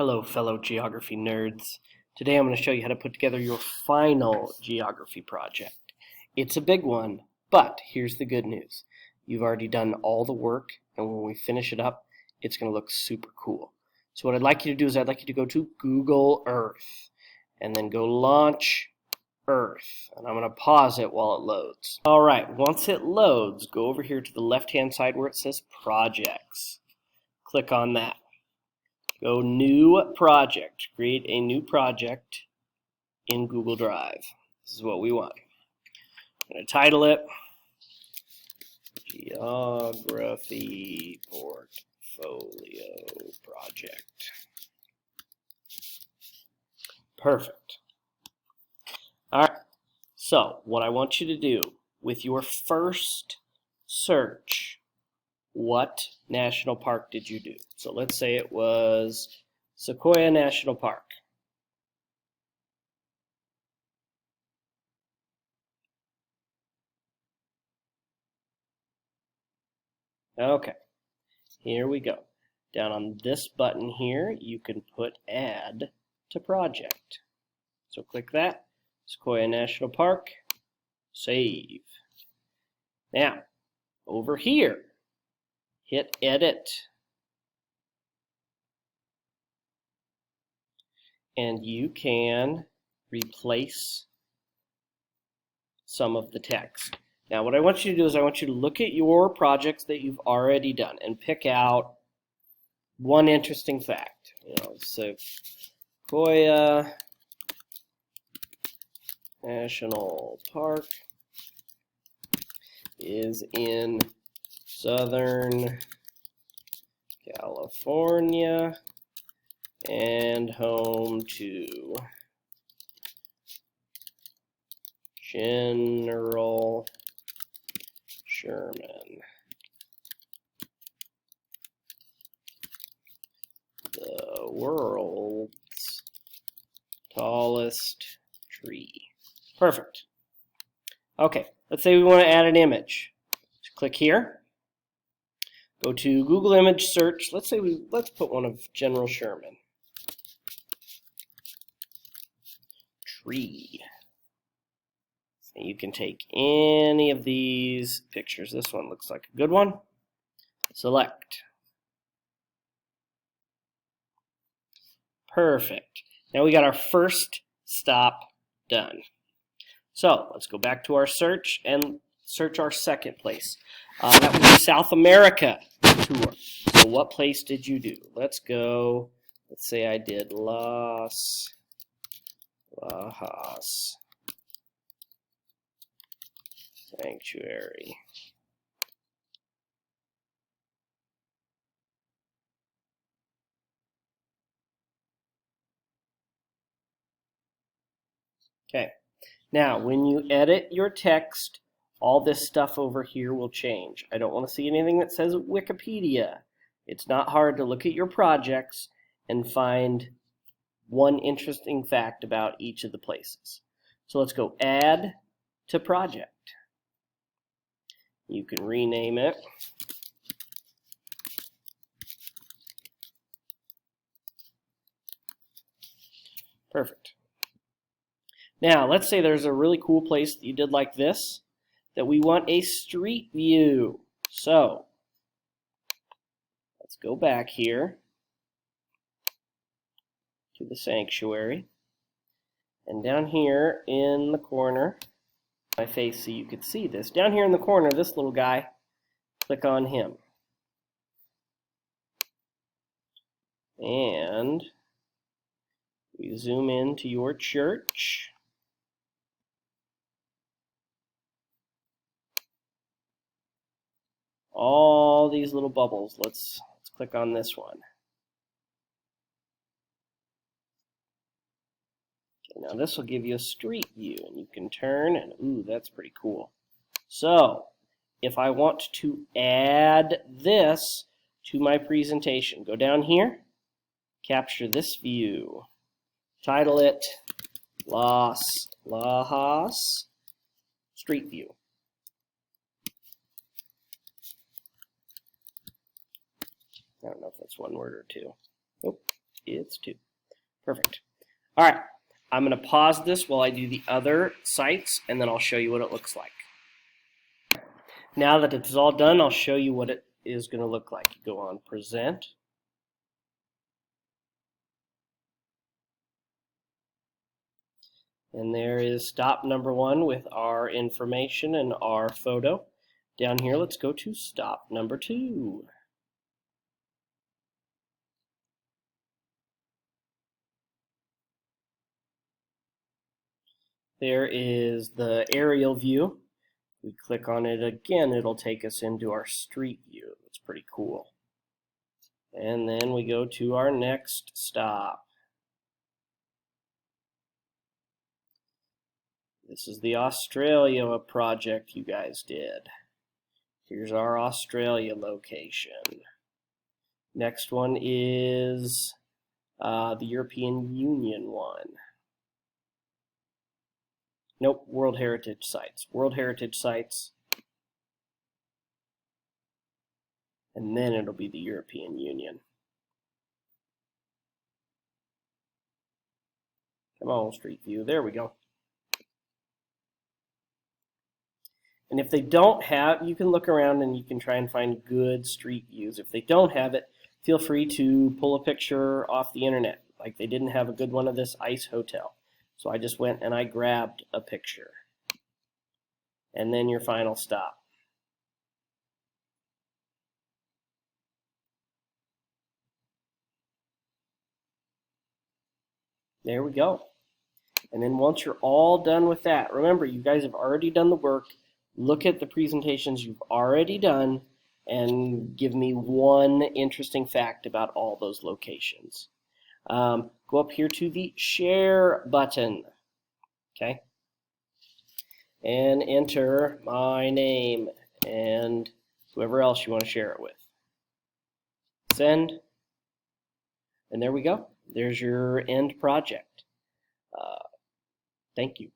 Hello, fellow geography nerds. Today I'm going to show you how to put together your final geography project. It's a big one, but here's the good news. You've already done all the work, and when we finish it up, it's going to look super cool. So what I'd like you to do is I'd like you to go to Google Earth, and then go Launch Earth. And I'm going to pause it while it loads. Alright, once it loads, go over here to the left-hand side where it says Projects. Click on that. Go New Project. Create a new project in Google Drive. This is what we want. I'm going to title it Geography Portfolio Project. Perfect. Alright, so what I want you to do with your first search, what national park did you do? So let's say it was Sequoia National Park. Okay, here we go. Down on this button here, you can put Add to Project. So click that, Sequoia National Park, save. Now, over here, hit Edit. And you can replace some of the text. Now what I want you to do is I want you to look at your projects that you've already done and pick out one interesting fact. Sequoia National Park is in Southern California and home to General Sherman, the world's tallest tree. Perfect. Okay, let's say we want to add an image. Just click here. Go to Google Image Search. Let's put one of General Sherman. Tree. And you can take any of these pictures. This one looks like a good one. Select. Perfect. Now we got our first stop done. So let's go back to our search and search our second place. That was the South America tour. So what place did you do? Let's go. Let's say I did Las Lajas Sanctuary. Okay. Now, when you edit your text, all this stuff over here will change. I don't want to see anything that says Wikipedia. It's not hard to look at your projects and find one interesting fact about each of the places. So let's go Add to Project. You can rename it. Perfect. Now, let's say there's a really cool place that you did like this, that we want a street view. So, let's go back here to the sanctuary. And down here in the corner, my face so you could see this. Down here in the corner, this little guy, click on him. And we zoom in to your church. All these little bubbles. Let's click on this one. Okay, now this will give you a street view, and you can turn, and ooh, that's pretty cool. So, if I want to add this to my presentation, go down here, capture this view, title it Las Lajas Street View. I don't know if that's one word or two. Nope. It's 2. Perfect. All right, I'm going to pause this while I do the other sites, and then I'll show you what it looks like. Now that it's all done, I'll show you what it is going to look like. You go on Present. And there is stop number 1 with our information and our photo. Down here, let's go to stop number 2. There is the aerial view. We click on it again, it'll take us into our street view. It's pretty cool. And then we go to our next stop. This is the Australia project you guys did. Here's our Australia location. Next one is the European Union one. Nope, World Heritage Sites. World Heritage Sites. And then it'll be the European Union. Come on, Street View. There we go. And if they don't have, you can look around and you can try and find good street views. If they don't have it, feel free to pull a picture off the internet. Like they didn't have a good one of this ice hotel. So I just went and I grabbed a picture. And then your final stop. There we go. And then once you're all done with that, remember you guys have already done the work. Look at the presentations you've already done and give me one interesting fact about all those locations. Go up here to the share button, okay? And enter my name and whoever else you want to share it with. Send. And there we go. There's your end project. Thank you.